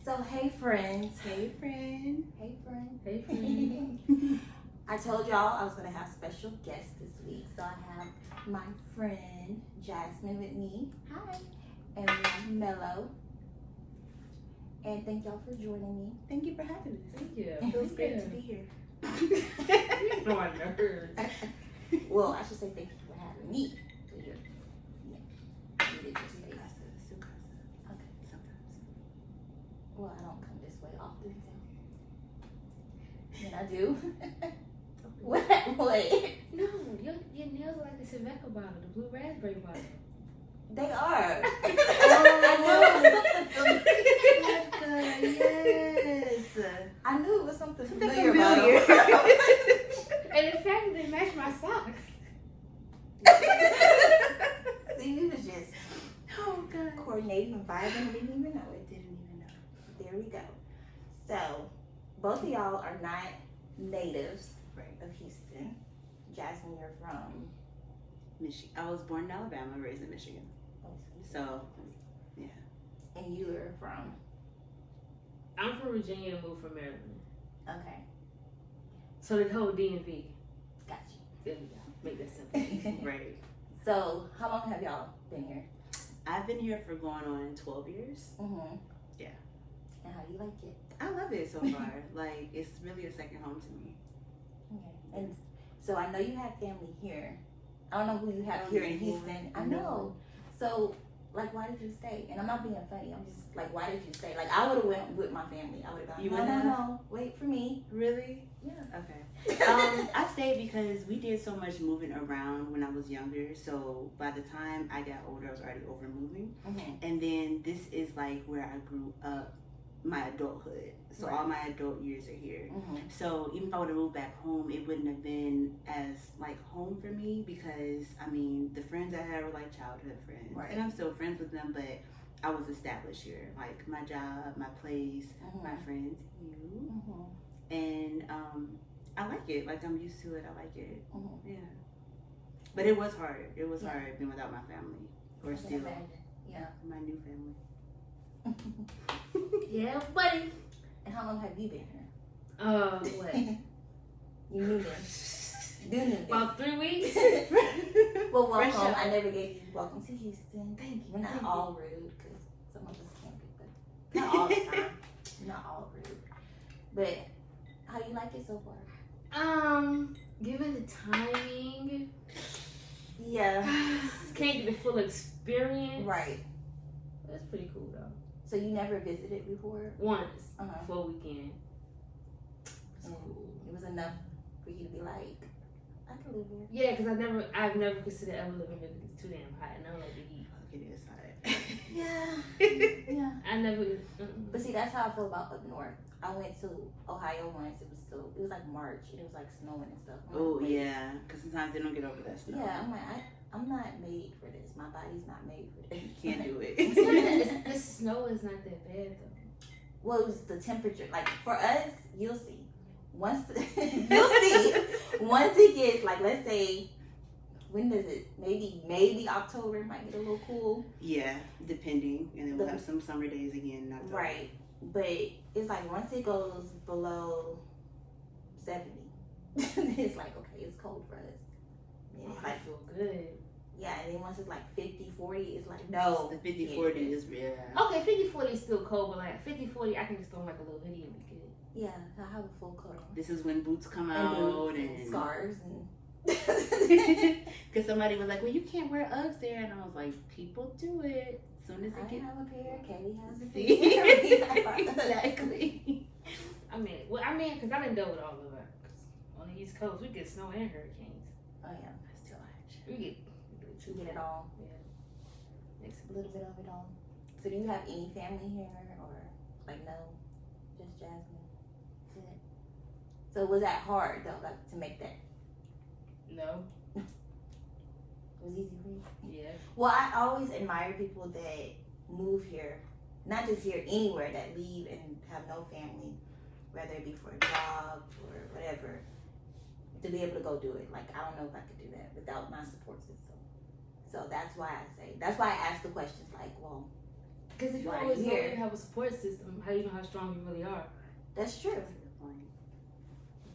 So, hey friends. Hey friend. Hey friend. Hey, friend. I told y'all I was going to have special guests this week. So, I have my friend Jasmine with me. Hi. And Mello. And thank y'all for joining me. Thank you for having us. Thank you. It feels great to be here. You know I nerves. Well, I should say thank you for having me. Because you're, you did just say that. Okay. Well, I don't come this way often, so. And I do. What? No, your nails are like the Civeco bottle, the blue raspberry bottle. They are. Yes. I knew it was something familiar Familiar. about them. And in fact, they match my socks. See, we was just Oh God. coordinating and vibing. We didn't even know it. There we go. So, both of y'all are not natives of Houston. Jasmine, you're from Michigan. I was born in Alabama, raised in Michigan. So, yeah. And you are from? I'm from Virginia and moved from Maryland. Okay, So the whole DMV. got There we go. Make that simple. you. Right. So, how long have y'all been here? I've been here for going on 12 years. Mm-hmm. Yeah. And how do you like it? I love it so far. Like, it's really a second home to me. Okay. And so I know you have family here. I don't know who you have here in Houston. I know. So, like, why did you stay? And I'm not being funny. I'm just like, why did you stay? Like, I would have went with my family. I would have gone. You No, would've? no, wait for me. Really? Yeah. Okay. I stayed because we did so much moving around when I was younger. So by the time I got older, I was already over moving. Mm-hmm. And then this is like where I grew up, my adulthood. So Right. all my adult years are here. Mm-hmm. So even if I would have moved back home, it wouldn't have been as like home for me because I mean the friends I had were like childhood friends, Right. and I'm still friends with them. But I was established here, like my job, my place, Mm-hmm. my friends, you, Mm-hmm. and I like it. Like I'm used to it. I like it. Mm-hmm. Yeah. But it was hard. It was Yeah. hard being without my family, or I can still imagine. Yeah. my new family. Yeah, buddy. And how long have you been here? What? You knew them. You knew them. About 3 weeks? Well, welcome. Fresh up. I never gave you welcome to Houston. Thank you. We're not Thank all rude because some of us can't be, but not all the time. Not all rude. But how you like it so far? Given the timing, Yeah. can't get the full experience. Right. That's pretty cool though. So you never visited before? Once Uh-huh. for a weekend. It's And cool. it was enough for you to be like, I can live here. Yeah, because I've never considered ever living here because it's too damn hot and I don't like the heat. Look at this side. Yeah. Yeah. I never. But see, that's how I feel about up north. I went to Ohio once. It was like March and it was like snowing and stuff. I'm like, Oh wait. yeah, because sometimes they don't get over that snow. Yeah, I'm like, I'm not made for this. My body's not made for this. Can't do it. The snow is not that bad though. Well, it was the temperature. Like for us, you'll see. You'll see. Once it gets like, let's say, when does it? Maybe October might get a little cool. Yeah, depending, and then we'll have some summer days again. In October. Right. But it's like once it goes below 70, it's like, okay, it's cold for us. And it's I like, feel good. yeah, and then once it's like 50, 40, it's like, no. The 50-40 is real. Okay, 50-40 is still cold, but like 50-40, I can just throw like a little hoodie and be good. Yeah, I have a full coat on. This is when boots come And out boots and and scarves and. Because somebody was like, well, you can't wear Uggs there, and I was like, people do it. As soon as I it gets have a pair. Katie has a See? pair. Exactly. I mean, because I didn't deal with all of that. 'Cause on the East Coast, we get snow and hurricanes. Oh yeah, That's too much. We get you get it all. Yeah. Makes A little bit of it all. So do you have any family here, or like no, just Jasmine? That's it. So was that hard though, like to make that? No. It was easy for you. Yeah. Well, I always admire people that move here, not just here, anywhere, that leave and have no family, whether it be for a job or whatever, to be able to go do it. Like, I don't know if I could do that without my support system. So that's why I ask the questions like, well, Because if you Why always know here? you have a support system, how do you know how strong you really are? That's true. That's a good point.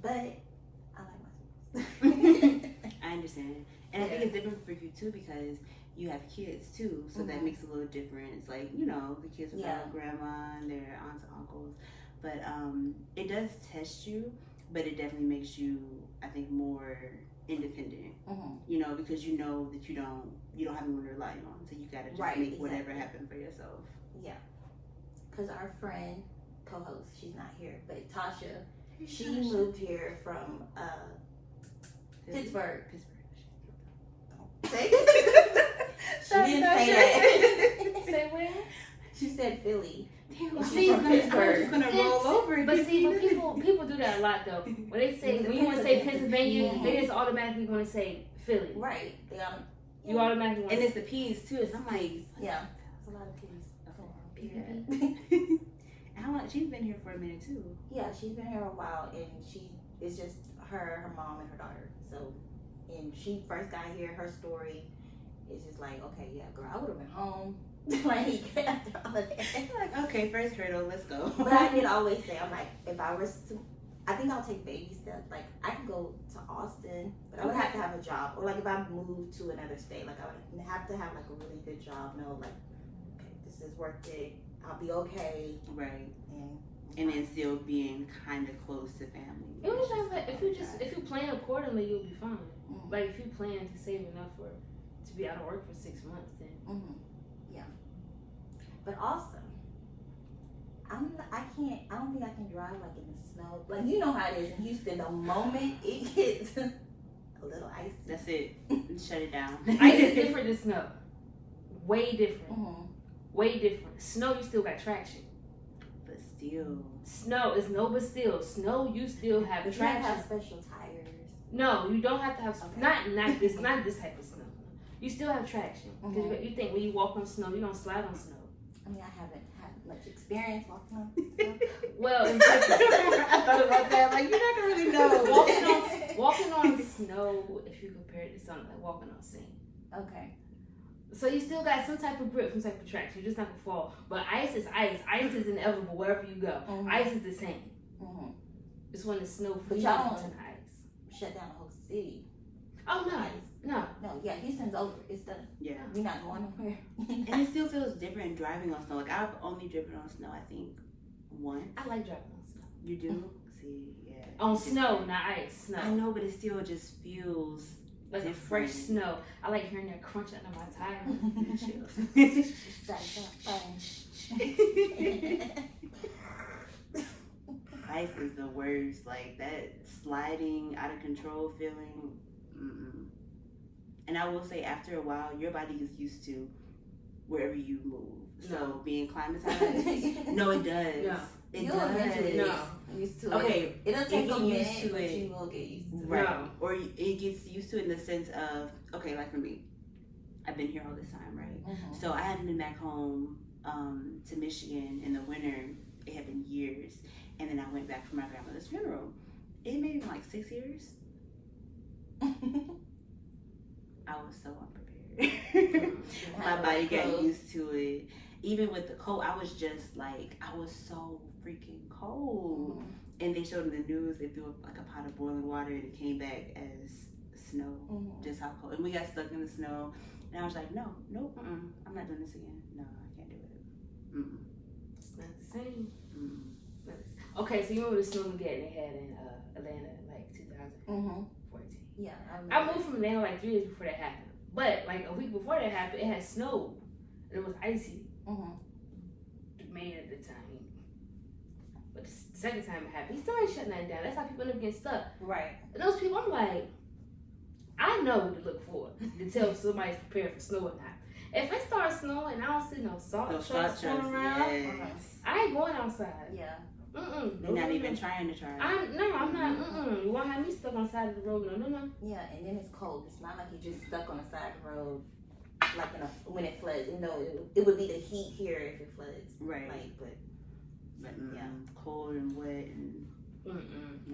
But I like my I understand. And I think it's different for you too because you have kids too. So that makes a little difference. Like, you know, the kids without grandma and their aunts and uncles. But it does test you, but it definitely makes you, I think, more independent. You know, because you know that you don't have anyone to rely on. So you gotta just make whatever happen for yourself. Yeah. Because our friend, co-host, she's not here, but Tasha, she moved here from Pittsburgh. Say she didn't say that. Say where? She said Philly. Damn, She's from Pittsburgh. She's gonna roll over. But see, but people do that a lot though. When they say when you want to say Pennsylvania, they just automatically want to say Philly. Right. You automatically want and it's the P's too. So I'm like, yeah. That's a lot of P's. Yeah. How long? She's been here for a minute too. Yeah, she's been here a while, and it's just her mom, and her daughter. So, and she first got here, her story is just like, okay, yeah, girl, I would have been home. Like after all of that. Like, okay, first hurdle, let's go. But I did always say, I'm like, if I was to, I think I'll take baby steps. Like I can go to Austin, but I would have to have a job, or like if I moved to another state, like I would have to have like a really good job. Know like, okay, this is worth it. I'll be okay. Right. And then still being kind of close to family. It was just like if you plan accordingly, you'll be fine. Like if you plan to save enough to be out of work for 6 months, then yeah. But also, I don't think I can drive like in the snow. Like you know how it is in Houston. The moment it gets a little icy, that's it. Shut it down. ice is different than snow. Way different. Way different. Snow, you still got traction. But still. Snow is no, but still. Snow, you still have but traction. you have special tires. No, you don't have to have not this type of snow. You still have traction. Because you think when you walk on snow, you don't slide on snow. I mean, I haven't had much experience walking on snow. Well, it's different. I thought about that. Like, you're not gonna really know. walking on snow, if you compare it to something like walking on sand. Okay. So you still got some type of grip, some type of traction. You're just not gonna fall. But ice is ice. Ice is inevitable wherever you go. Ice is the same. It's when the snow freezes into the ice. Shut down the whole city. Oh no, no. Yeah, Houston's over. It's done. Yeah. We're not going nowhere. And it still feels different driving on snow. Like I've only driven on snow, I think, once. I like driving on snow. You do? See, yeah. On snow, not ice. Snow. I know, but it still just feels like a fresh snow. I like hearing that crunch under my tires. Ice is the worst. Like that sliding, out of control feeling. And I will say, after a while, your body gets used to wherever you move. So being climatized, no, it does. No. It You'll does. eventually get used to it. Okay, it'll take a minute, but you will get used to it. Right. No. Or it gets used to it in the sense of, okay, like for me, I've been here all this time, right? So I hadn't been back home to Michigan in the winter. It had been years. And then I went back for my grandmother's funeral. It may have been like 6 years. I was so unprepared. My body got used to it. Even with the cold, I was just like, I was so freaking cold. And they showed in the news, they threw like a pot of boiling water and it came back as snow. Just how cold. And we got stuck in the snow. And I was like, no, I'm not doing this again. No, I can't do it. It's not the same. Okay, so you remember the snowmageddon they had in Atlanta in like 2014? Yeah, I moved from Atlanta like 3 years before that happened. But like a week before that happened, it had snowed. And it was icy. The man at the time. But the second time it happened, he still ain't shutting that down. That's how people end up getting stuck. Right. And those people, I'm like, I know what to look for to tell if somebody's prepared for snow or not. If it starts snowing and I don't see no salt trucks going around, I ain't going outside. Yeah. They're not even trying to try. I'm not. You won't have me stuck on the side of the road. No. Yeah, and then it's cold. It's not like you're just stuck on the side of the road, like when it floods. You know, it would be the heat here if it floods. Right. Like, but yeah, cold and wet and. No.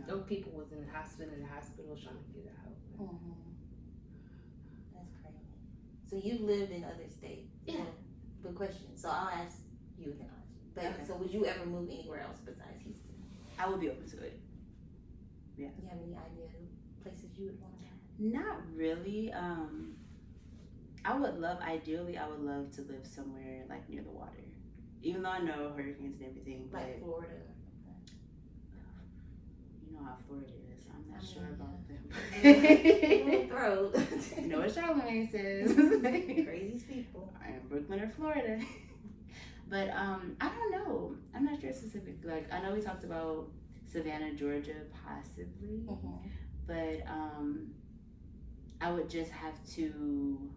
Those people was in the hospital trying to get out. That's crazy. So you lived in other states. Yeah. Good question. So I'll ask You was in Austin. But Okay. so would you ever move anywhere else besides Houston? I would be open to it. You have any idea of places you would want to go? Not really. Ideally, I would love to live somewhere like near the water. Even though I know hurricanes and everything, but Like Florida. you know how Florida is. I'm not sure about them. Throat. You know what Charlamagne says. Crazy people. I am Brooklyn or Florida. But I don't know. I'm not sure specific. Like I know we talked about Savannah, Georgia, possibly, but I would just have to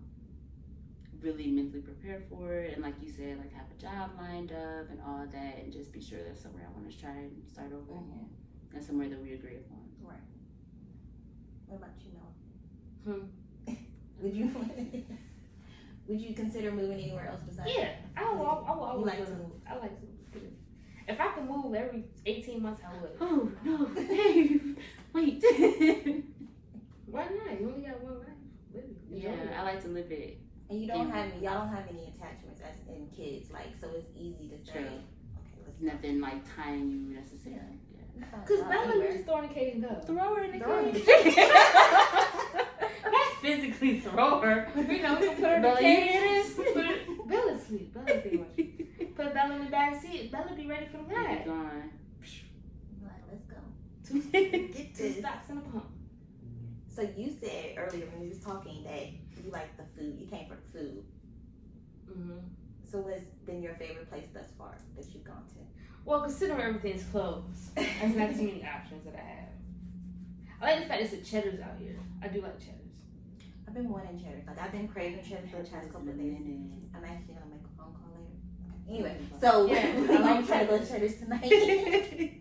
really mentally prepare for it, and like you said, like have a job lined up and all that, and just be sure that's somewhere I want to try and start over again, and somewhere that we agree upon. Right. What about you, Mel? Would you consider moving anywhere else besides? Yeah, I would always like move. to move. I like to move. If I could move every 18 months, I would. Oh no! Hey, wait. Why not? You only got one life. Live it. Enjoy it. I like to live it. And y'all don't have any attachments as in kids, like so it's easy to say. True. Okay, let's Nothing like tying you necessarily. Cause Bella would just throw in the cage and go. Throw her in the cage. Not physically throw her. You know, we can put her in the Bella, cage. Bella sleep. Bella think about you. Put Bella in the back seat. Bella be ready for the ride. Gone. Like, let's go. Get two stops and a pump. So you said earlier when we was talking that you like the food. You came for the food. So what's been your favorite place thus far that you've gone to? Well, considering everything's closed, there's not too many options that I have. I like the fact there's a Cheddar's out here. I do like Cheddar's. I've been wanting Cheddar. Like I've been craving Cheddar for the past couple of days. I'm actually gonna make a phone call later. Okay. Anyway, so Yeah. I'm trying to go to Cheddar's tonight.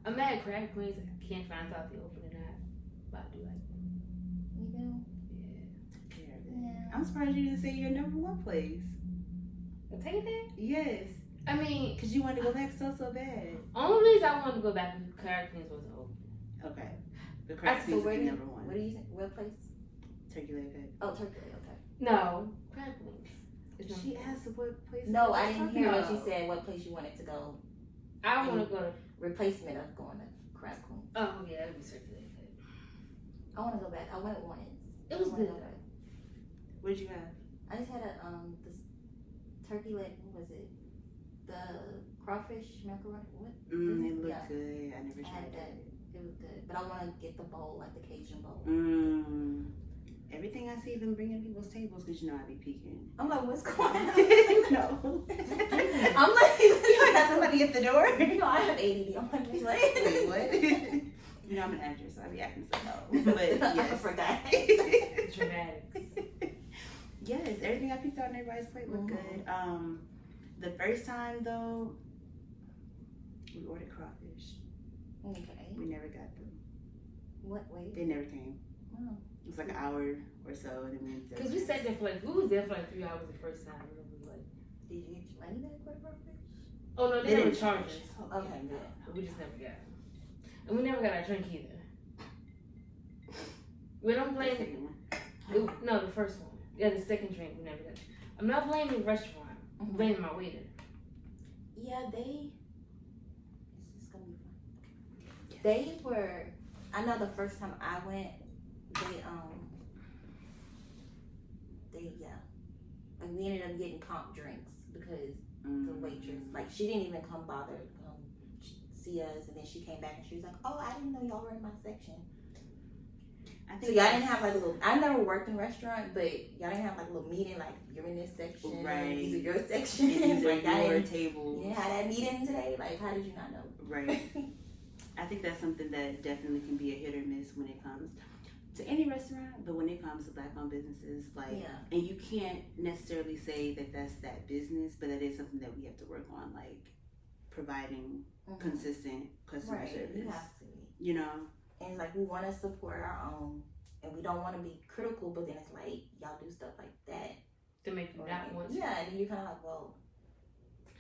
I'm mad at Crab Queens. I can't find out if they open or not, but I do like them. You do? Yeah. I'm surprised you didn't say your number one place. I'll take it. Yes. I mean, Because you wanted to go back so bad. only reason I wanted to go back is Crab Queens wasn't open. Okay. The Crab Queens would be number one. What do you think? What place? Turkey leg cut. Oh, Turkey Leg. Okay. No, Crab Queens. She asked what place. No, I didn't hear what No. she said. What place you wanted to go? I want to go to. Replacement of going to Crab Queen. Oh yeah, that'd be Turkey Leg Cut. I want to go back. I went once. It was I wanna good. go back. What did you have? I just had a this turkey leg. What was it? The crawfish macaroni. What? It looked Yeah. good. I never I tried had that. It was good, but I want to get the bowl, like the Cajun bowl. Everything I see them bringing people's tables, because you know I be peeking. I'm like, what's going on? No. I'm like, You got somebody at the door? You know, I have ADD. I'm like, Wait, what? You know I'm an actress, so I be acting so low. But yes. I forgot. Dramatics. Yes, everything I picked out on everybody's plate looked good. The first time though, we ordered crawfish. Okay. We never got them. What? Wait. They never came. Oh. It was like an hour or so, and then we went to Cause we sat there for like, we was there for like 3 hours the first time. And it was like, Did you get your money back for the crawfish? oh no, they They never didn't charged charge us. us. Okay, good. We just never got it. And we never got our drink either. We don't The blame, second one. no, the first one. Yeah, the second drink we never got. I'm not blaming the restaurant. I'm blaming my waiter. Yeah, they. It's gonna be fun. They were. I know the first time I went, they like we ended up getting comp drinks because the waitress, like she didn't even come bother see us, and then she came back and she was like, "Oh, I didn't know y'all were in my section." I So think y'all didn't have like a little. I never worked in a restaurant, but y'all didn't have like a little meeting like you're in this section, Right. These are your sections, these are like y'all your didn't. tables. You didn't have that meeting today. Like, how did you not know? Right. I think that's something that definitely can be a hit or miss when it comes to any restaurant, but when it comes to Black-owned businesses, like, Yeah. and you can't necessarily say that that's that business, but that is something that we have to work on, like providing consistent customer Right, service. you have to. You know, And like we want to support our own, and we don't want to be critical, but then it's like y'all do stuff like that To make you not want to. Yeah, and then you're kind of like, well,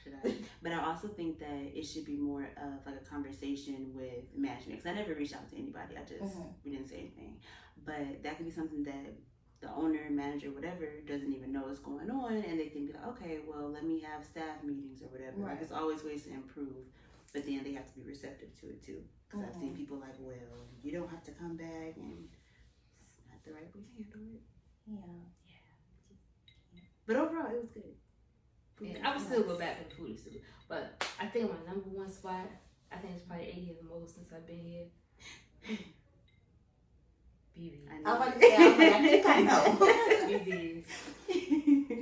should I? But I also think that it should be more of like a conversation with management, because I never reached out to anybody. I just we didn't say anything, but that could be something that the owner, manager, whatever, doesn't even know what's going on, and they can be like, okay, well, let me have staff meetings or whatever. Right. Like, there's always ways to improve, but then they have to be receptive to it too. Because I've seen people like, well, you don't have to come back, and it's not the right way to handle it. Yeah. But overall, it was good. Yeah, I would still go back for the food too. But I think my number one spot, I think it's probably 8 years the most since I've been here. BB. I was about to say, I think I know. BB's.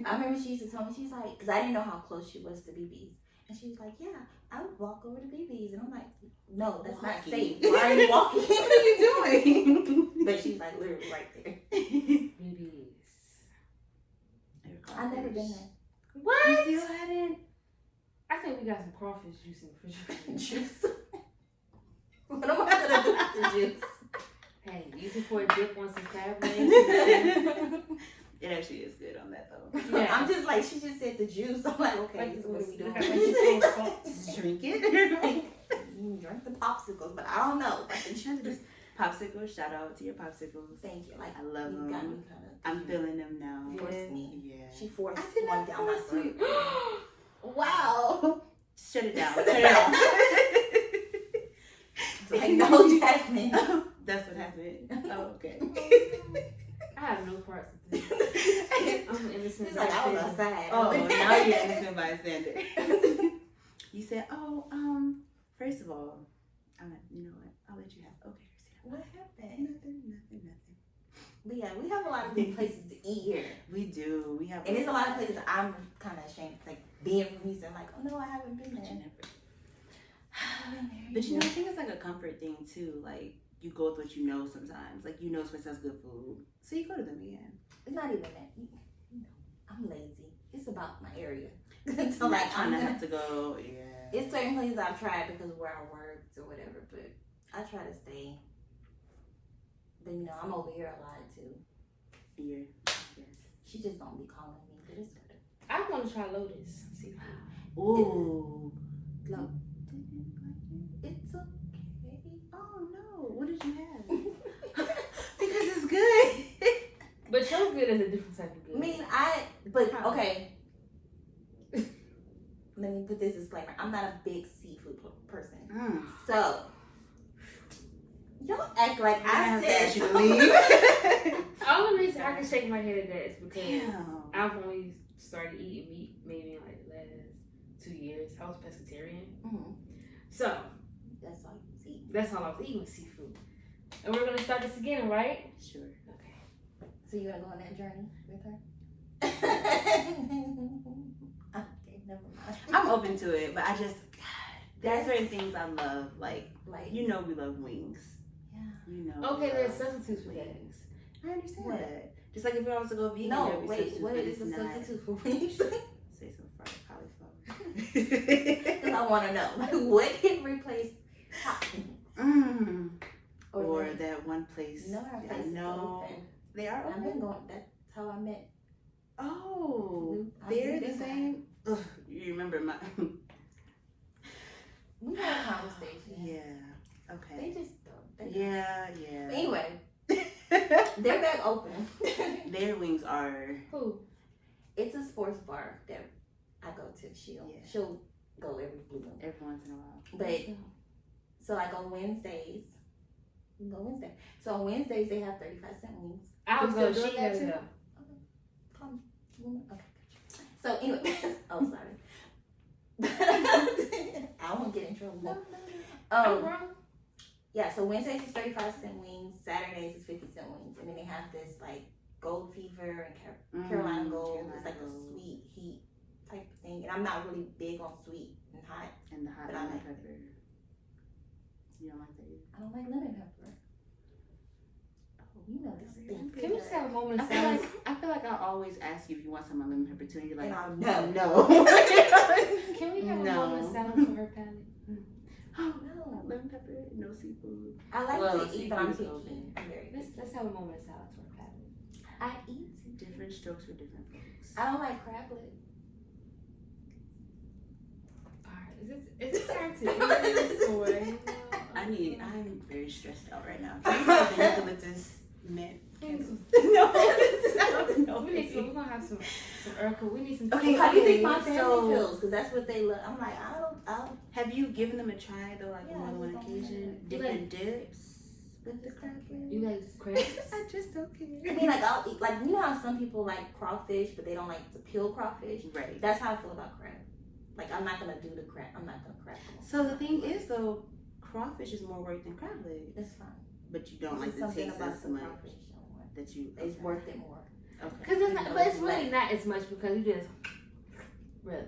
I remember she used to tell me, she's like, because I didn't know how close she was to BB's. And she was like, yeah, I would walk over to BB's. And I'm like, no, that's not safe. Why are you walking? What are you doing? But she's like literally right there. BB's. I've never been there. What? You still hadn't? I think we got some crawfish juice in the refrigerator. Juice. What am I going to do with the juice? Hey, use it for a dip on some crab legs. It actually is good on that though. Yeah. I'm just like, she just said the juice. I'm like, okay, Like, so what are we doing? Just drink it. You drink the popsicles, but I don't know. Like the juice. Popsicles, shout out to your popsicles. Thank you. Like, I love you them. got me kind of. I'm feeling them now. Forced me. Yeah. She forced I did one not down my force you. throat. Wow. Shut it down. Turn it off. Like, no, Jasmine. That's what happened. Oh, okay. I have no parts of this. I'm an innocent. She's like, I was outside. Oh, now you're innocent bystander. You said, first of all, you know what? I'll let you have. Okay, Krissi. What happened? Nothing. But yeah, we have a lot of good places to eat here. We do. We have. And there's a lot of places I'm kind of ashamed, like being from Houston, like, oh no, I haven't been there. But you know, I think it's like a comfort thing too. Like, you go with what you know sometimes. Like, you know someone has good food, so you go to them again. It's not even that. You know, I'm lazy. It's about my area. So like, I'm gonna have to go. Yeah. It's certain places I've tried because of where I worked or whatever, but I try to stay. But you know, I'm over here a lot too. Yeah. Yes. She just don't be calling me, but it's good. I want to try Lotus seafood. Ooh. Look, it's okay. Oh no! What did you have? Because it's good. But your good is a different type of good. I mean, okay. Let me put this disclaimer. I'm not a big seafood person. So, y'all act like I said you to leave. All the reason I can shake my head at that is because Damn. I've only started eating meat maybe in like the last 2 years. I was pescatarian. Mm-hmm. So, That's all you see. that's all I was eating was seafood. And we're going to start this again, right? Sure. Okay. So you gonna go on that journey with her? Okay, never mind. I'm open to it, but I just there's certain things I love. Like you know, we love wings. yeah. You know. Okay, we there's love substitutes for that. wings. I understand What? that. Just like if we also go vegan, No, there'll be wait. substitutes, What but is the it's not- substitute for wings? Say some fried cauliflower. Because I want to know, like, what can replace hot wings? Or like- that one place. No, our I place is know. open. They are I've been open. going. That's how I met. Oh, I've they're been the there. same. Ugh, you remember my? We had a conversation. Yeah. They Okay. just don't. Yeah. But anyway, they're back open. Their wings are. Who? It's a sports bar that I go to. She'll go every blue moon. Every once in a while. But so I go Wednesdays. We go Wednesday. So on Wednesdays they have 35-cent wings. I'll You go. still She doing that gotta too? go. Come, woman. Okay, gotcha. So anyway, oh sorry. I won't get in trouble. I'm wrong. Yeah, so Wednesdays is 35-cent wings, Saturdays is 50-cent wings, and then they have this like Gold Fever and Carolina Gold. It's like a sweet heat type of thing, and I'm not really big on sweet and hot. And the hot But I lemon like pepper. You don't like that either? I don't like lemon pepper. Oh, you know this thing. Can we just have a moment I of feel silence? like I always ask you if you want some lemon pepper too, and you're like, And I'll no. Can we have a No. moment of silence for her palate? Oh No. lemon pepper, no seafood. I like Well, to eat, but I'm seafood is picky. open. I'm very picky. Let's have a moment of silence for her palate. I eat. Different strokes for different folks. I don't like crablet. Alright, is this time to end this or? I'm very stressed out right now. Can you tell the eucalyptus mint? No, this is out of no. We're gonna have some Urkel. We need some. Okay, How do you think my okay, family so- feels? Because that's what they look. I'm like, I'll. Have you given them a try though, like Yeah, on one I just occasion? don't Different dips with the crab legs? You like crabs? I just don't care. I mean, like I'll eat. Like you know how some people like crawfish, but they don't like to peel crawfish. Right. That's how I feel about crab. Like I'm not gonna do the crab. I'm not gonna crab. So the thing is though, crawfish is more work than crab legs. It's fine. But you don't It's like just the something taste about as the much crawfish. I don't want. that you. It's okay. worth it more. Okay. Because it's not, but it's really not as much because you just really.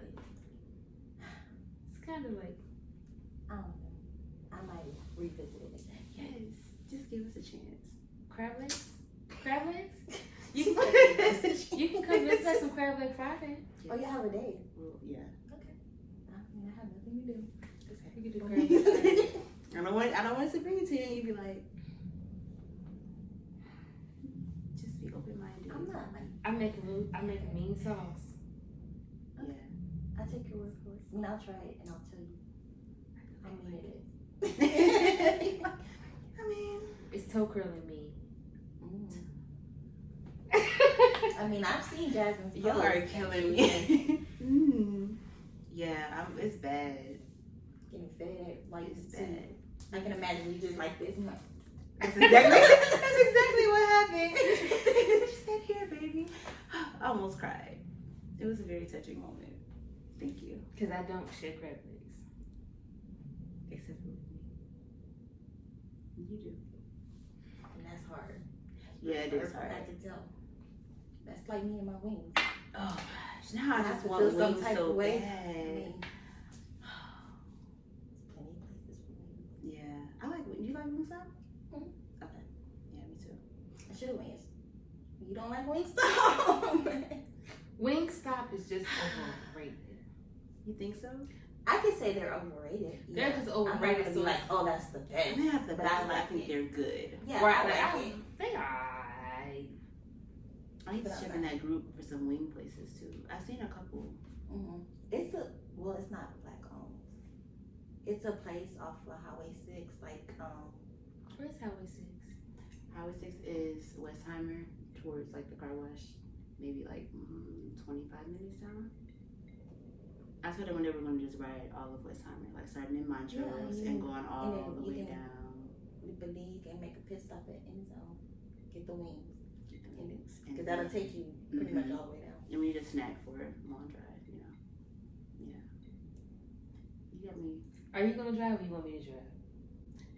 It's kind of like I don't know. I might revisit it again. Yes. Just give us a chance. crab legs. Crab legs. You can come visit us some crab leg Friday. Oh, you have a date. Well, yeah. Okay. I mean, I have nothing to do. We can do crab leg Friday. I don't want to bring it to you and you be like, just be open minded. I'm not like. I make a mean sauce. Yeah. I take your word for it. I mean, I'll try it and I'll tell you. I mean, it is. I mean, It's toe curling mean. I mean, I've seen Jasmine's y'all posts are and killing she me. Yeah, it's bad. Getting fed like It's this. bad. I can imagine you just like this. I'm like, That's exactly what happened. She said, "Here, baby." I almost cried. It was a very touching moment. Thank you. Because I don't share crab legs. Except for me. You do. and that's hard. Yeah, it is I hard. can tell. That's like me and my wings. Oh gosh, now I I just have to want feel some wings type so of way. bad. I mean, there's plenty of places for wings. Yeah, I like wings. You like Wingstop? Mhm. Okay. Yeah, me too. I should have wings. You don't like Wingstop? Wingstop is just overrated. You think so? I could say they're overrated. They're just I'm not overrated. gonna be like, oh, that's the best. They have the But best, I but I like think it. they're good. Yeah, Right, I like, like it. they are. I need to But I check like in that group for some wing places too. I've seen a couple. It's not black owned. It's a place off of Highway 6, like, Where's Highway 6? Highway 6 is Westheimer towards like the car wash, maybe like 25 minutes down. I told them when they were going to just ride all of Westheimer, like starting in Montrose and going all the way down. we believe and make a pit stop at End Zone. Get the wings. Get the wings. Because that'll take you pretty much all the way down. And we need a snack for a long drive, you know. Yeah. You got me. Are you going to drive or you want me to drive?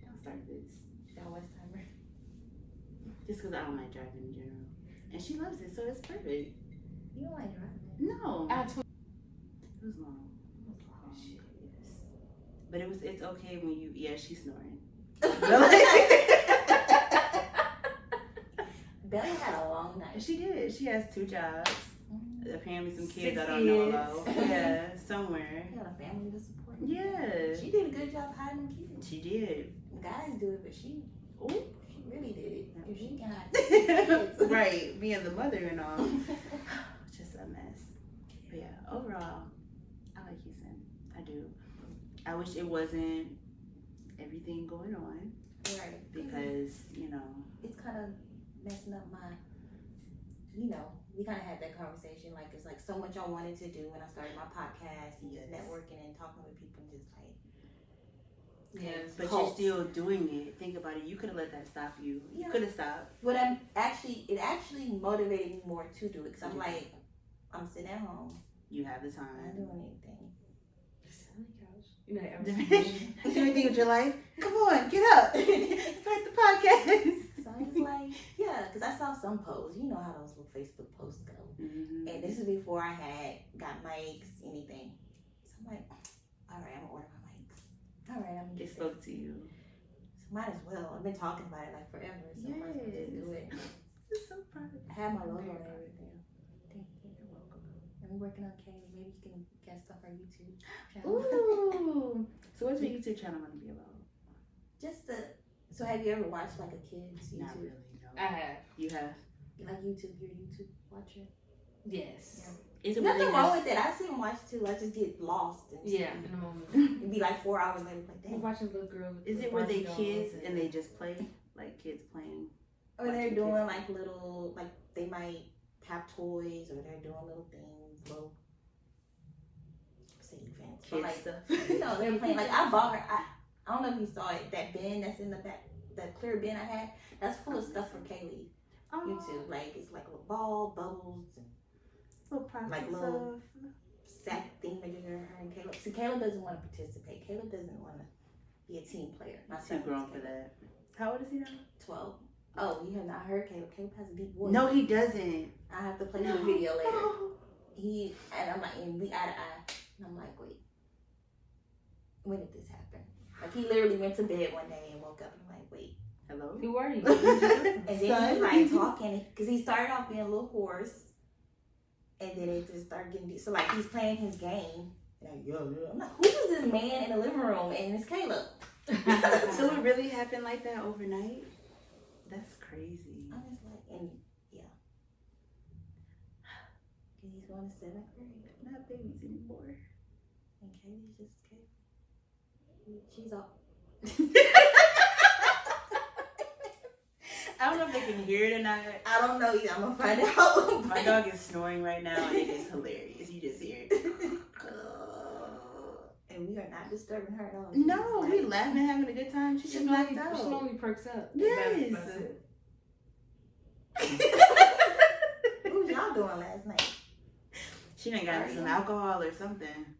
Don't start this. Down Westheimer. Just because I don't like driving in general. And she loves it, so it's perfect. You don't like driving. No. I It was long. Shit, yes. But it's okay when you, she's snoring. Bella had a long night. She did. She has 2 jobs. Apparently some kids 6 I don't know kids. about. Yeah, somewhere. She got a family to support. Yeah. She did a good job hiding them kids. She did. Guys do it, but she really did it. If she can hide kids. Right, being the mother and all. Just a mess. But yeah, overall, I like Houston. I do. I wish it wasn't everything going on Right. because, you know. It's kind of messing up my, we kind of had that conversation. Like, it's like so much I wanted to do when I started my podcast and just Yes. networking and talking with people and just like. Yeah, But Cults. you're still doing it. Think about it. You could have let that stop you. You Yeah. could have stopped. But it actually motivated me more to do it because I'm like, I'm sitting at home, You have the I'm not time. doing anything. Just on the couch. You know, Do anything with your life? Come on, get up. Start the podcast. So I was like, yeah, because I saw some posts. You know how those little Facebook posts go. Mm-hmm. And this is before I had got mics, anything. So I'm like, all right, I'm gonna order my mics. All right, I'm gonna It get spoke to you. So might as well. I've been talking about it like forever, so might as well just do it. I'm so proud of I have my logo and everything. Thank you. You're welcome. And we're working on Katie. Maybe you can guest stuff our YouTube channel. Ooh. So what's your YouTube channel going to be about? So have you ever watched like a kid's YouTube? Not really, no. I have. You have? You like YouTube? You're a YouTube watcher? Yes. Is it Nothing really wrong with it. I see them watch too. I just get lost. Yeah, in the moment. It'd be like 4 hours later, like I'm damn. watching little girl. With Is the it where they Barbie kids dolls and they just play? Like kids playing? Or they're doing like little, like they might have toys, or they're doing little things, little say events. Kid like, stuff. You know, they're playing. Like I bought her. I don't know if you saw it. That bin that's in the back, that clear bin I had, that's full of stuff for Kaylee. YouTube, like it's like a little ball, bubbles, and little like little sack thing that her and Caleb. See, Caleb doesn't want to participate. Caleb doesn't want to be a team player. My Too son grown is for that. How old is he now? 12. Oh, you have not heard Caleb. Caleb has a deep voice. No, he doesn't. I have to play the video later. And I'm like, and we eye to eye. And I'm like, wait, when did this happen? Like he literally went to bed one day and woke up and I'm like, wait. Hello? Who are you? And then he was like talking, because he started off being a little hoarse. And then it just started getting deep. So like he's playing his game. Like, yo. I'm like, who is this man in the living room? And it's Caleb. So it really happened like that overnight? That's crazy. I was like, and yeah. And he's going to 7th grade. Not babies anymore. And Kaylee's just Kaylee. She's all. I don't know if they can hear it or not. I don't know either. I'm gonna find out. My dog is snoring right now and it is hilarious. You just hear it. And we are not disturbing her at all. No, we laughing, having a good time. She just knocked out. She only perks up. Yes. That's it. What was y'all doing last night? She done got some alcohol or something.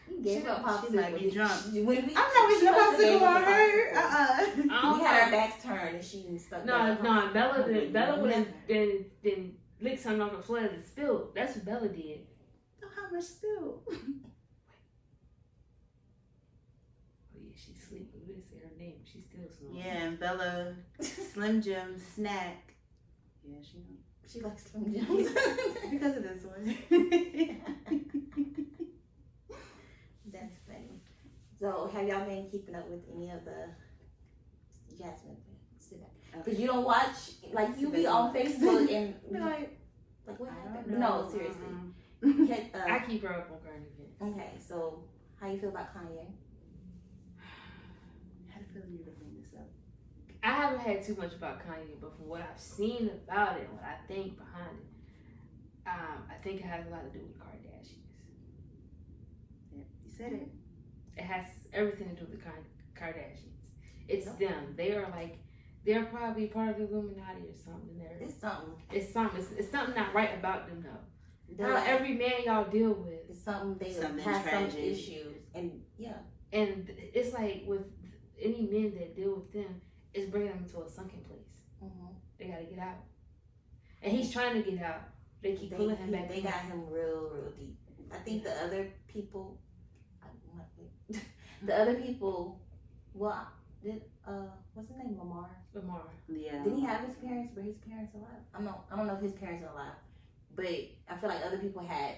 You gave up popsicle. She might be drunk. I'm not with your popsicle on her. We had our backs turned and she stuck. No. Bella would have been licked something off the floor and spilled. That's what Bella did. How much spilled? Oh yeah, she's sleeping. We didn't say her name. She's still snoring. Yeah, and Bella, Slim Jim snack. Yeah, She likes Slim Jims. because of this one. That's funny. So, have y'all been keeping up with any of the Jasmine? Because you don't watch, like you be on Facebook and be like what happened? No, seriously. I keep her up on current events. Okay, so how you feel about Kanye? I had a feeling you were going to bring this up. I haven't had too much about Kanye, but from what I've seen about it, what I think behind it, I think it has a lot to do with Kardashians. Yeah, you said it. It has everything to do with the Kardashians. It's them. They're probably part of the Illuminati or something. It's something. It's something not right about them though. Like, every man y'all deal with, it's something they something have tragic. some issues, and and it's like with any men that deal with them, it's bringing them to a sunken place. Mm-hmm. They got to get out, and he's trying to get out. They keep pulling him back. They got him real deep. I think the other people, well, did what's his name, Lamar? Yeah. Did he have his parents? Were his parents alive? I don't know if his parents are alive, but I feel like other people had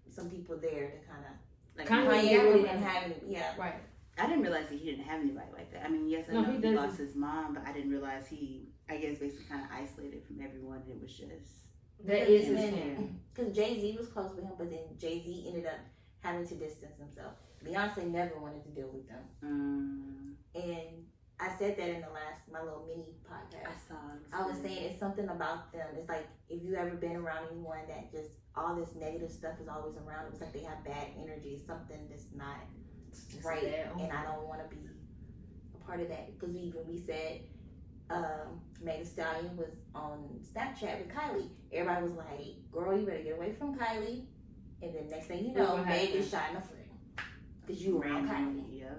some people there to kind of like Kanye really didn't have any. Yeah, right. I didn't realize that he didn't have anybody like that. I mean, yes, I know he lost his mom, but I didn't realize he, I guess, basically kind of isolated from everyone. It was just that is his family. Because Jay-Z was close with him, but then Jay-Z ended up having to distance himself. Beyonce never wanted to deal with them. And I said that in my little mini podcast. I was saying it's something about them. It's like if you ever been around anyone that just all this negative stuff is always around them. It's like they have bad energy. It's something that's not right, and I don't want to be a part of that. Because we said Meg Thee Stallion was on Snapchat with Kylie. Everybody was like, "Girl, you better get away from Kylie." And then next thing you know, Meg is shot in the foot because you were around Kylie. Yeah.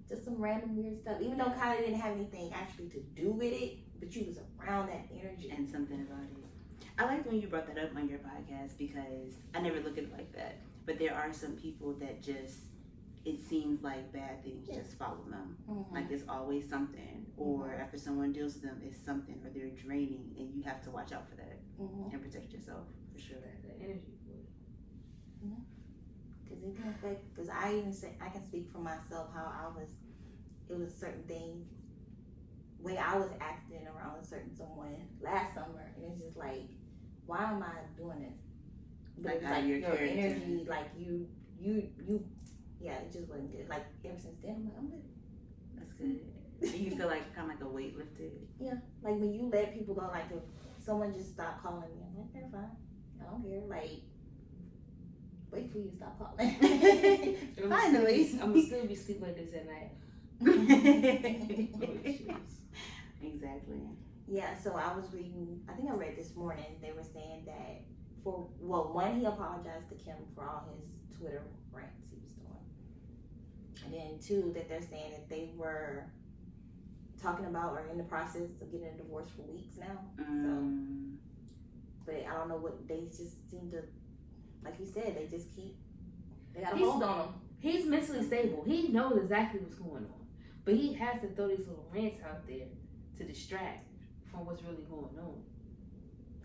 Just some random weird stuff. Even though Kylie didn't have anything actually to do with it, but you was around that energy and something about it. I liked when you brought that up on your podcast because I never look at it like that. But there are some people that just, it seems like bad things just follow them. Mm-hmm. Like it's always something, or after someone deals with them, it's something, or they're draining, and you have to watch out for that and protect yourself for sure. The energy. Because it can affect. Because I even say I can speak for myself how I was. It was certain things, way I was acting around a certain someone last summer, and it's just like, why am I doing this? But Like it's how like your your character. energy, like you, yeah, it just wasn't good. Like ever since then, I'm good. That's good. You feel like kind of like a weight lifted. Yeah, like when you let people go, like if someone just stopped calling me, I'm like, they're fine. I don't care. Like, wait for you to stop calling. Finally. I'm gonna still be sleeping like this at night. Exactly. Yeah, so I was reading, I think I read this morning, they were saying that one, he apologized to Kim for all his Twitter rants he was doing. And then two, that they're saying that they were talking about or in the process of getting a divorce for weeks now. So, but I don't know what, they just seem to, like you said, they just they got a hold on him. He's mentally stable. He knows exactly what's going on. But he has to throw these little rants out there to distract from what's really going on.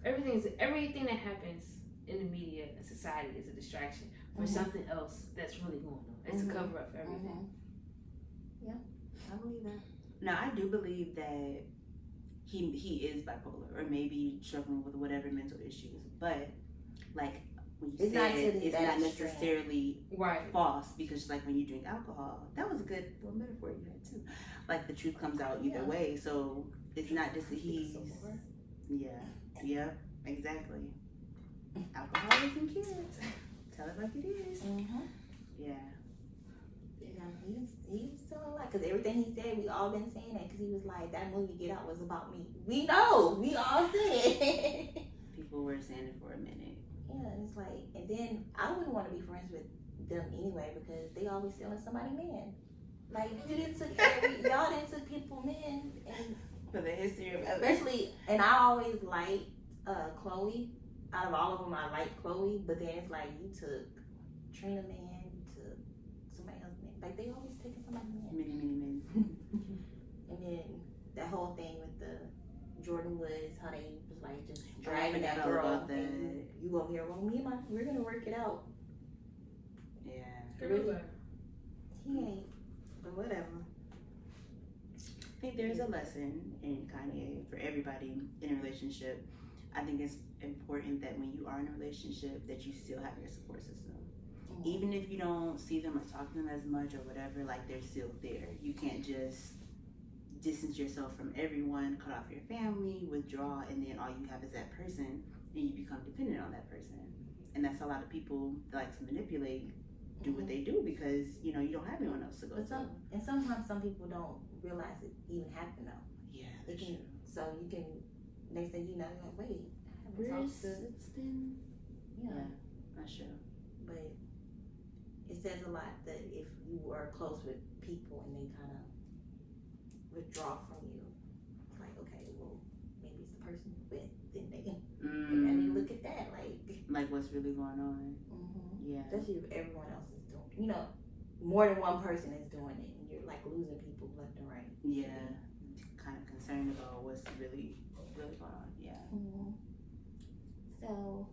Everything that happens in the media and society is a distraction for something else that's really going on. It's a cover up for everything. Yeah, I believe that. Now I do believe that he is bipolar or maybe struggling with whatever mental issues, but like when you said it's not necessarily false, because like when you drink alcohol, that was a good little metaphor you had too. Like the truth comes out either way, so it's not just that he's exactly. Alcoholism kids. Tell it like it is. Yeah. He's still alive, because everything he said, we all been saying that, because he was like, that movie Get Out was about me. We know, we all said. People were saying it for a minute. Yeah, it's like, and then I wouldn't want to be friends with them anyway, because they always stealing somebody's man. Like, y'all didn't took people men, and for the history of especially, and I always liked Chloe. Out of all of them, I liked Chloe, but then it's like you took Trina man, you took somebody else's man. Like they always taking somebody's man. Many men. And then that whole thing with the Jordan Woods, how they was like just dragging that girl. And you over here, well, we're gonna work it out. Yeah. Really? He ain't. But whatever. I think there's a lesson in Kanye for everybody in a relationship. I think it's important that when you are in a relationship that you still have your support system. Even if you don't see them or talk to them as much or whatever, like they're still there. You can't just distance yourself from everyone, cut off your family, withdraw, and then all you have is that person, and you become dependent on that person. And that's a lot of people that like to manipulate do what they do, because you don't have anyone else to go to. And sometimes some people don't realize it even happened though. Yeah, they can. So you can. Next thing you know, you're like, wait, it's been. Yeah, not sure. But it says a lot that if you are close with people and they kind of withdraw from you, it's like, okay, well, maybe it's the person you're with. Then they look at that like what's really going on. Yeah. Especially if everyone else is doing, more than one person is doing it, and you're like losing people left and right. Yeah. Kind of concerned about what's really going on. Yeah. So,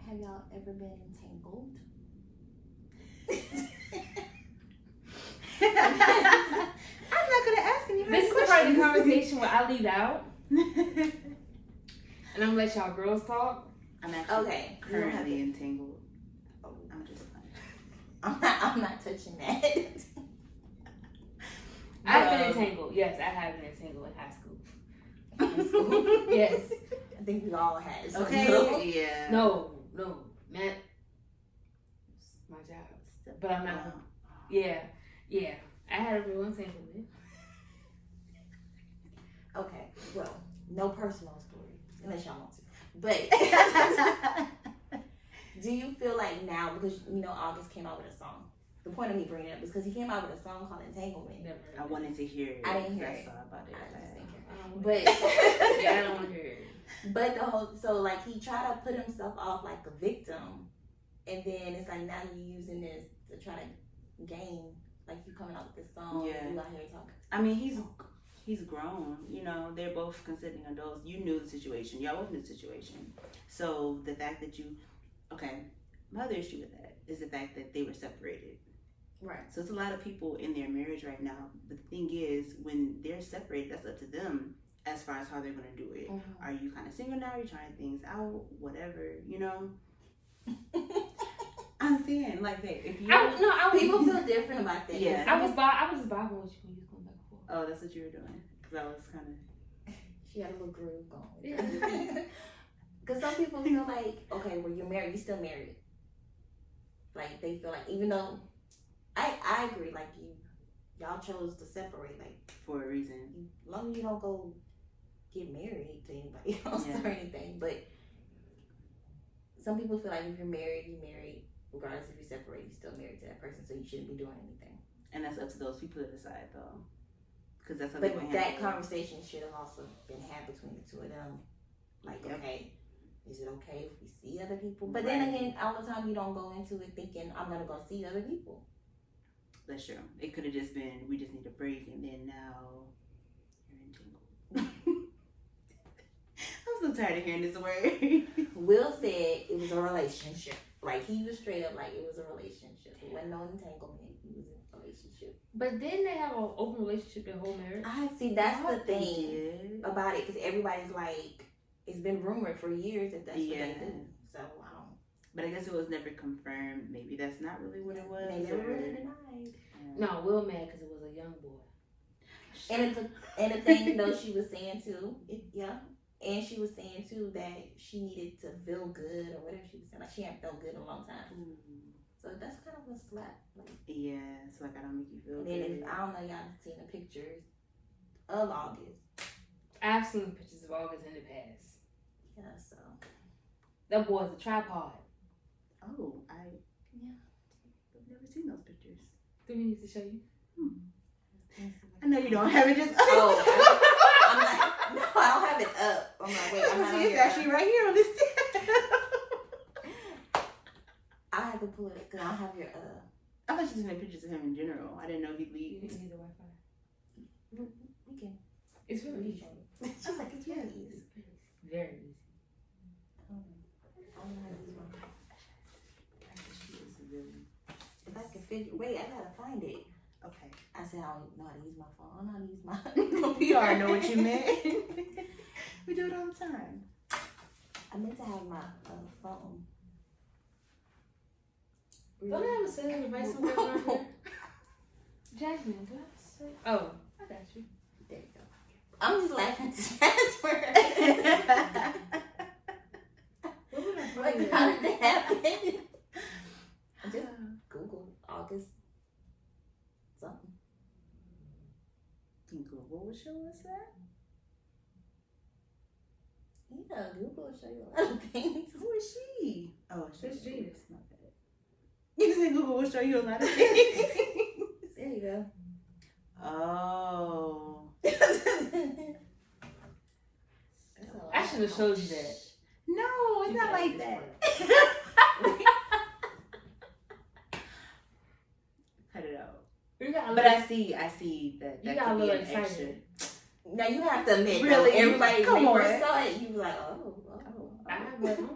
have y'all ever been entangled? I'm not gonna ask any. This is the part of the conversation where I leave out, and I'm gonna let y'all girls talk. I'm actually currently entangled. Oh, I'm just fine. I'm not touching that. I've been entangled. Yes, I have been entangled in high school. Yes. I think we all had. Okay. Yeah. No, man. It's my job. But I'm not. Yeah. I had a real entanglement. Okay. Well, no personal story, unless y'all want to. But do you feel like now, because August came out with a song. The point of me bringing it up is because he came out with a song called Entanglement. I wanted to hear it. I didn't hear it. I saw about it. But yeah, I don't want to hear it. But he tried to put himself off like a victim, and then it's like now you're using this to try to gain, like you coming out with this song. Yeah. You out here talking. I mean, he's grown. They're both considering adults. You knew the situation. Y'all both knew the situation. So the fact that my other issue with that is the fact that they were separated. Right. So it's a lot of people in their marriage right now. But the thing is, when they're separated, that's up to them as far as how they're going to do it. Mm-hmm. Are you kind of single now? Are you trying things out? Whatever, I'm saying, like, hey, if you... people feel different about that. Yeah. I was vibing with you when you was going back and forth. Oh, that's what you were doing. Because I was kind of. She had a little groove going. Yeah. Because some people feel like, okay, well, you're married, you're still married. Like, they feel like, even though, I agree, like, y'all chose to separate, like, For a reason. as long as you don't go get married to anybody else or anything. But some people feel like if you're married, regardless if you separate, you're still married to that person, so you shouldn't be doing anything. And that's up to those people to decide, though. Because that's how But they that conversation should have also been had between the two of them. Like, okay, is it okay if we see other people? But then again, all the time you don't go into it thinking, I'm going to go see other people. That's true. It could have just been, we just need a break, and then now you're entangled. I'm so tired of hearing this word. Will said it was a relationship. Like, he was straight up like it was a relationship. It wasn't no entanglement. It was a relationship. But didn't they have an open relationship their whole marriage? I see. That's the thing about it, because everybody's like, it's been rumored for years that that's what they do. So I don't. But I guess it was never confirmed. Maybe that's not really what it was. They never really denied. No, Will mad because it was a young boy. And the thing though, she was saying too, and she was saying too that she needed to feel good or whatever she was saying. Like, she hadn't felt good in a long time. Mm-hmm. So that's kind of a slap. Like, yeah, it's like I don't make you feel and good. then I don't know, y'all seen the pictures of August. I've seen pictures of August in the past. Yeah, so That boy's a tripod. Oh, I've never seen those pictures. Do we need to show you? I know you don't have it just. Oh, I'm like, no, I don't have it up. I'm like, wait, I'm not on It's here. actually right here on this. I have to pull it up because I don't have your I thought you just meant pictures of him in general. I didn't know he'd You leave. need the Wi-Fi. We can. It's really easy. I was like, it's really easy. Very easy. I don't know how to use my phone. If I can figure, wait, I gotta find it. Okay. I said I don't know how to use my phone. I don't know how to use my You computer. already know what you meant. We do it all the time. I meant to have my phone. Don't I have a setting device somewhere around here? Jasmine, do I say? Oh, I got you. There you go. I'm just laughing at the password. What would I find Like, it? how did that happen? I just Google August something. Google will show us that. Yeah, Google will show you a lot of things. Who is she? Oh, That's Gina. Not bad. You said Google will show you a lot of things. There you go. Oh. I should have showed you that. No, it's not like that. Cut it out. You got a But little, I see that. you That got a could be little an extra. excited. Now you have to admit, Really? though, everybody Come when they on. first saw it, you was like, oh. I have one.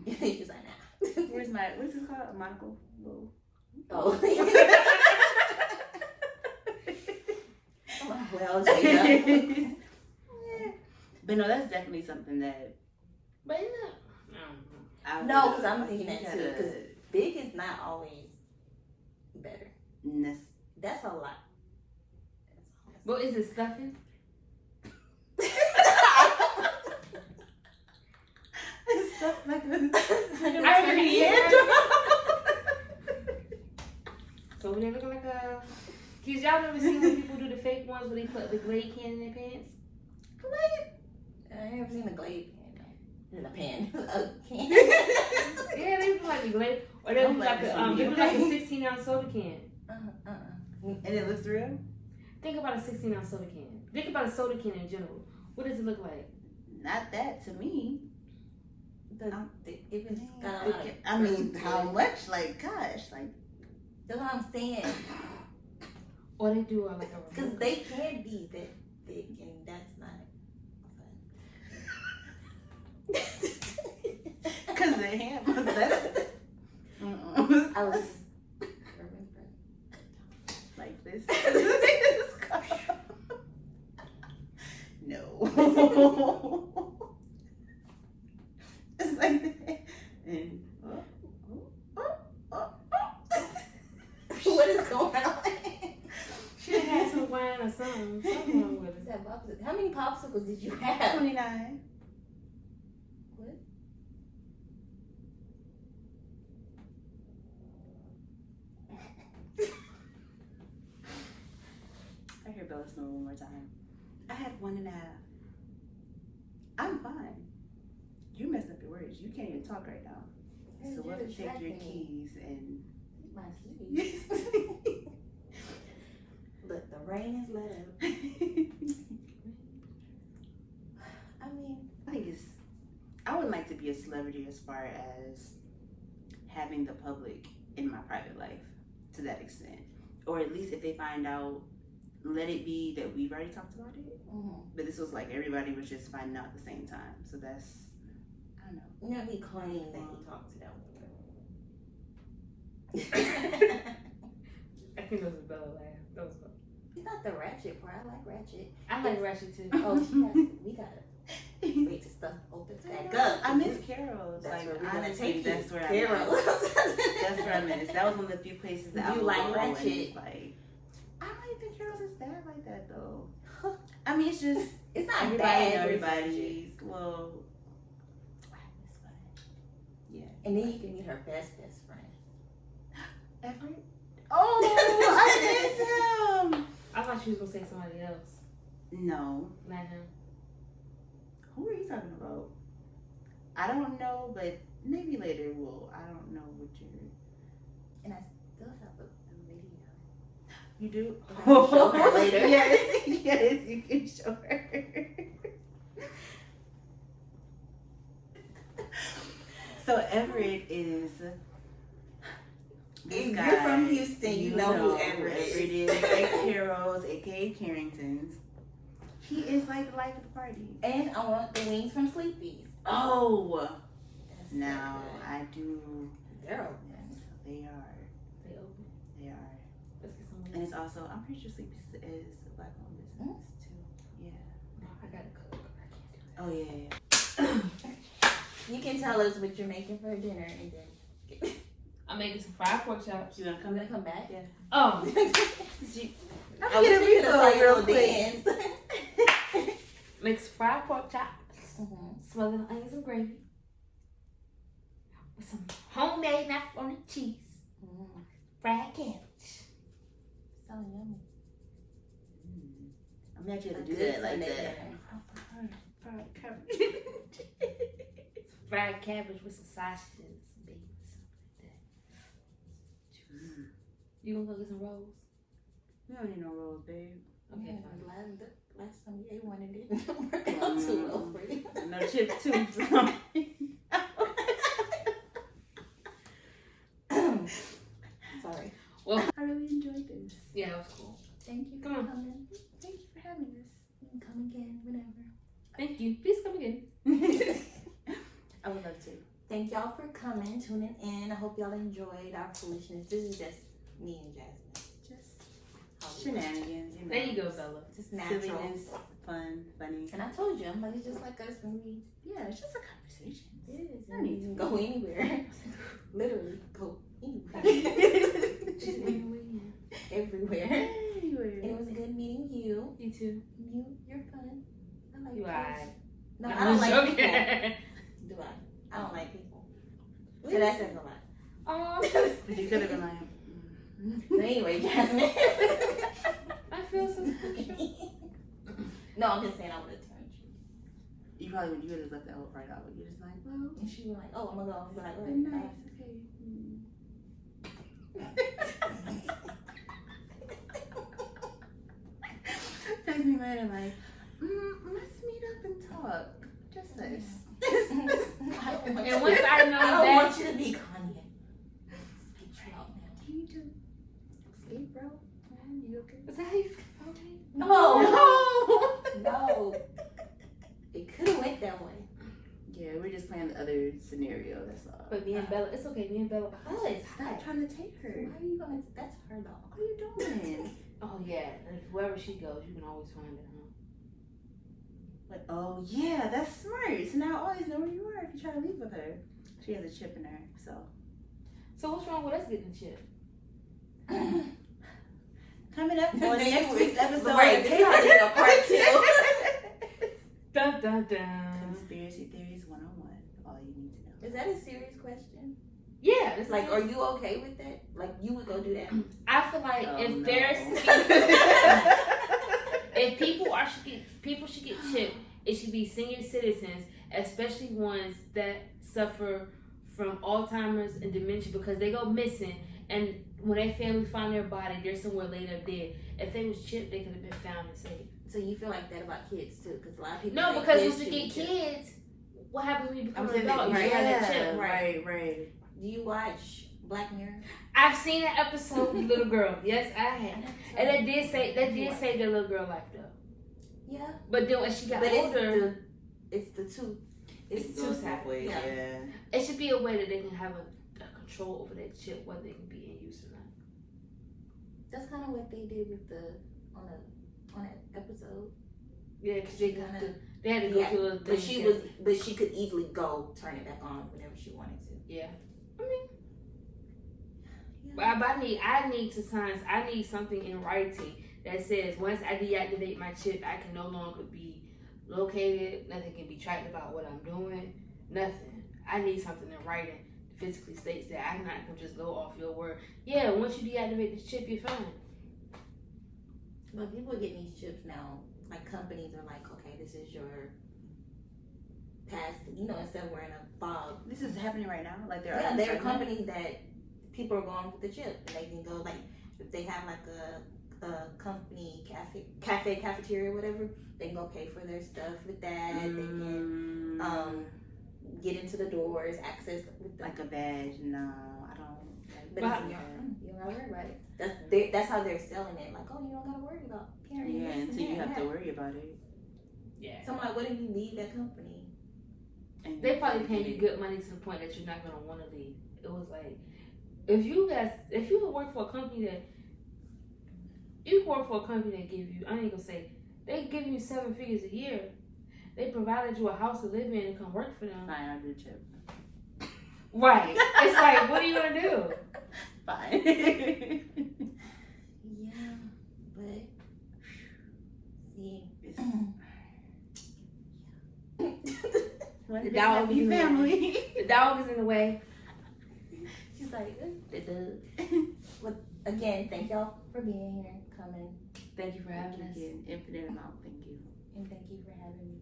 You was like, nah. Where's what's this called? A monocle? Whoa. Oh. Well, Jada. But no, that's definitely something that. But you know, No, because I'm thinking that too. Because big is not always better. That's a lot. but is it stuffing? Stuff like this. I already So when they look like a, cause y'all never seen when people do the fake ones where they put the Glade can in their pants? Glade? I ain't never seen a Glade pan. In a pan. A can. Yeah, they look like a Glade, or they look like a 16-ounce soda can. And it looks real? Think about a 16-ounce soda can. Think about a soda can in general. What does it look like? Not that to me. If it's got a lot of I mean, how much? Like, gosh, like. That's what I'm saying. Or they do like a. Because they can be that thick, and that's not fun. Because they have. That's. I was. Like this. No. It's like that. And what is going on? Should have had some wine or something. Something wrong with Is it. that popsicle? How many popsicles did you have? 29. What? I hear Bella snore one more time. I had 1.5. I'm fine. You messed up your words. You can't even talk right now. So we'll have to take your keys and... My keys. Look, the rain has let up. I mean, I think it's... I would like to be a celebrity as far as having the public in my private life to that extent. Or at least if they find out, let it be that we've already talked about it. But this was like everybody was just finding out at the same time. So that's, I don't know. you know, he claimed that he talked to that woman. I think that was a Bella laugh. That was fun. It's not the ratchet part. I like ratchet. I like Ratchet too. Oh, she has to. We gotta wait till stuff opens back up. I miss Carol's. That's Like, where we're gonna honestly, take you. that's where I Carol. miss. That's where I miss. That was one of the few places that I You would like go and Ratchet. it's like, I don't even think Carol's is bad like that though. I mean, it's just It's not everybody bad. and but it's everybody's. Well, It's fun. yeah. And then you can meet her best friend. Everett? Oh, I miss him. I thought she was gonna say somebody else. No. Not him. Who are you talking about? I don't know, but maybe later we'll. I don't know what you're. And I still have a video. You do? I'll show her later. Yes, yes, you can show her. So Everett is. This If guy, you're from Houston, you know who Everett is. Like Carol's, aka Carrington's. He is like the life of the party. And I want the wings from Sleepy's. Oh, That's now so good. I do. They're open. They are. They open. They are. Let's get some And wings. it's also, I'm pretty sure Sleepy's is a black owned business too. Yeah. No, I gotta cook. I can't do that. Oh yeah. You can tell us what you're making for dinner and then I'm making some fried pork chops. You gonna I'm come gonna back? come back. Yeah. Oh, I'm I'm gonna read like real little quick. dance. make some fried pork chops. Mhm. Smothered onions and gravy. With some homemade macaroni and cheese. Fried cabbage. So yummy. I'm not sure to A do good that like Sunday that. dinner. Fried cabbage with some sausages, some beans, something like that. You gonna go get some rolls? We don't need no rolls, babe. Okay, Yeah, fine. last time you ate one and didn't work out too well for you. No chip too. Sorry. Well, I really enjoyed this. yeah, it was cool. Thank you for Come on. coming. Thank you for having us. Come again whenever. Thank you. Please come again. I would love to. Thank y'all for coming, tuning in. I hope y'all enjoyed our foolishness. This is just me and Jasmine. Just shenanigans, you know. There you go, Bella. Just natural. Silliness, fun, funny. And I told you, I'm like, it's just like us when we. Yeah, it's just a conversation. It is. I And need we can to go anywhere. Literally go anywhere. Everywhere. Anyway. And it was good meeting you. You too. You're fun. I like You you. alright. No, I'm I don't just like joking. people. Do I? I don't like people. So that says a lot. Oh, But you could have been like, So anyway, Jasmine. I feel so special. No, I'm just saying I would have turned you. you probably would have left that whole part out. You're just like, well, And she was like, oh, I'm gonna go. I'm like, been alright, nice, okay. Text me later like, let's meet up and talk. Just us. And once I know I don't that, want you to be Kanye. Get you out now. You too. Sleep, bro. You okay? is that how you feel? Okay. No, No. no. It could have went that way. Yeah, we're just playing the other scenario. That's all. But me and Bella, it's okay. Me and Bella. Oh, it's Stop hot. trying to take her. Why are you gonna? That's her though. What are you doing? Oh yeah. And wherever she goes, you can always find her. Huh? But oh yeah, that's smart. So now I always know where you are if you try to leave with her. She has a chip in her, so. So what's wrong with us getting a chip? Coming up on next week's episode. Right, this probably a part 2. Dun dun dun. Conspiracy Theories 101. All you need to know. Is that a serious question? Yeah, it's Like, are you okay with that? Like, you would go do that? I feel like if there's if people should get chipped, it should be senior citizens, especially ones that suffer from Alzheimer's and dementia, because they go missing, and when their family find their body, they're somewhere laid up dead. If they was chipped, they could have been found and saved. So you feel like that about kids too? Because a lot of people. No, because once you get kids, what happens when you become an adult? You still have that chip. Right. Do you watch Black Mirror? I've seen that episode with the little girl. Yes, I have. And that did save the little girl life though. Yeah. But then when she got older, it's the two. It's two two sides. sides. Yeah. it should be a way that they can have a control over that chip, whether it can be in use or not. That's kind of what they did with on that episode. Yeah, because they had to go through a thing. But she could easily go turn it back on whenever she wanted to. Yeah. I mean, but I need something in writing that says once I deactivate my chip, I can no longer be located. Nothing can be tracked about what I'm doing. Nothing. I need something in writing that physically states that I'm not gonna just go off your word. Yeah, once you deactivate the chip, you're fine. But people are getting these chips now. Like companies are like, okay, this is your past. Instead of wearing a fob. This is happening right now. Like there are companies that people are going with the chip, and they can go like if they have like a company cafeteria or whatever, they can go pay for their stuff with that. They can get into the doors, access with like a badge. No, I don't. But it's in your you don't gotta worry about it. That's how they're selling it. Like, oh, you don't gotta worry about carrying. Yeah, until you have to worry about it. Yeah. So I'm like, what if you leave that company? And they probably paying you good money to the point that you're not gonna want to leave. It was like, if you work for a company that give you, I ain't gonna say, they give you 7 figures a year. They provided you a house to live in and come work for them. Fine, I'll do chip. Right. It's like, what are you gonna do? Fine. Yeah, but see, the dog be family. The dog is in the way. She's like, Well, again, thank y'all for being here, coming. Thank you for having us. Infinite amount. Thank you. And thank you for having me.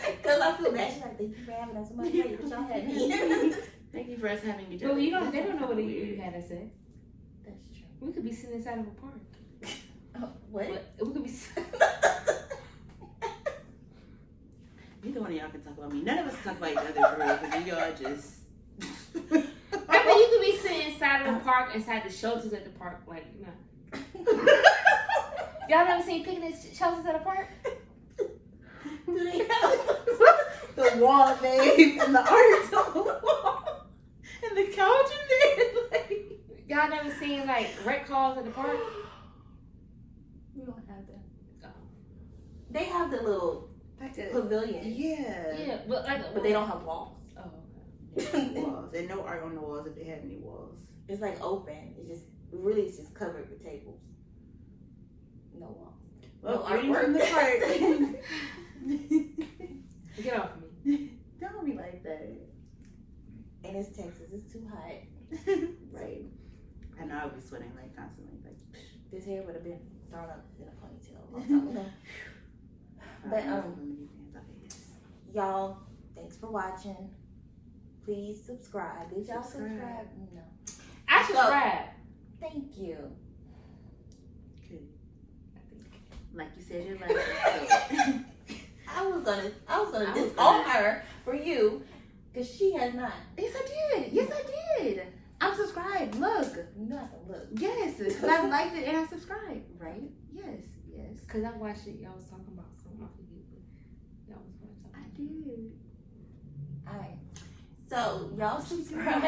Because I feel bad. She's like, thank you for having us. I'm like, wait, but y'all had me. Thank you for us having each Well, other. they don't know what you had to say. That's true. We could be sitting inside of a park. Oh, what? We could be. Neither one of y'all can talk about me. None of us can talk about each other for real, because y'all just. I mean, you could be sitting inside of the park, inside the shelters at the park, like, Y'all never seen picnic shelters at a park? Do they have the wall, babe, and the art on the wall, and the couch in there. Like. Y'all never seen, like, rec halls at the park? We don't have that. They have the little pavilion. Yeah. Yeah, but they don't have walls. Oh, No walls. And no art on the walls if they have any walls. It's like open. It's just covered with tables. No walls. Well, no greetings from the park. Get off me. Don't be like that. And it's Texas. It's too hot. Right. I know I would be sweating like constantly. Like this hair would have been thrown up in a ponytail a long time ago. But y'all, thanks for watching. Please subscribe. Did y'all subscribe? No. I subscribe. Thank you. Good. Like you said, your life. I was gonna disown her for you, because she has not. Yes, I did. Yes, I did. I'm subscribed. Look. You don't have to look. Yes, because I liked it and I subscribed. Right? Yes. Yes. Because I watched it. Y'all was talking about something. I forget, but y'all was watching. I did. Alright. So y'all subscribe.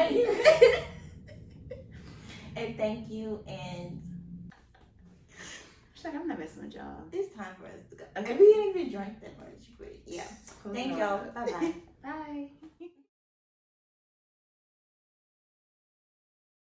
And thank you, and She's like, I'm not messing with y'all. it's time for us to go. Okay. And we didn't even drink that much, but yeah. Close Thank enough. y'all. Bye-bye. Bye.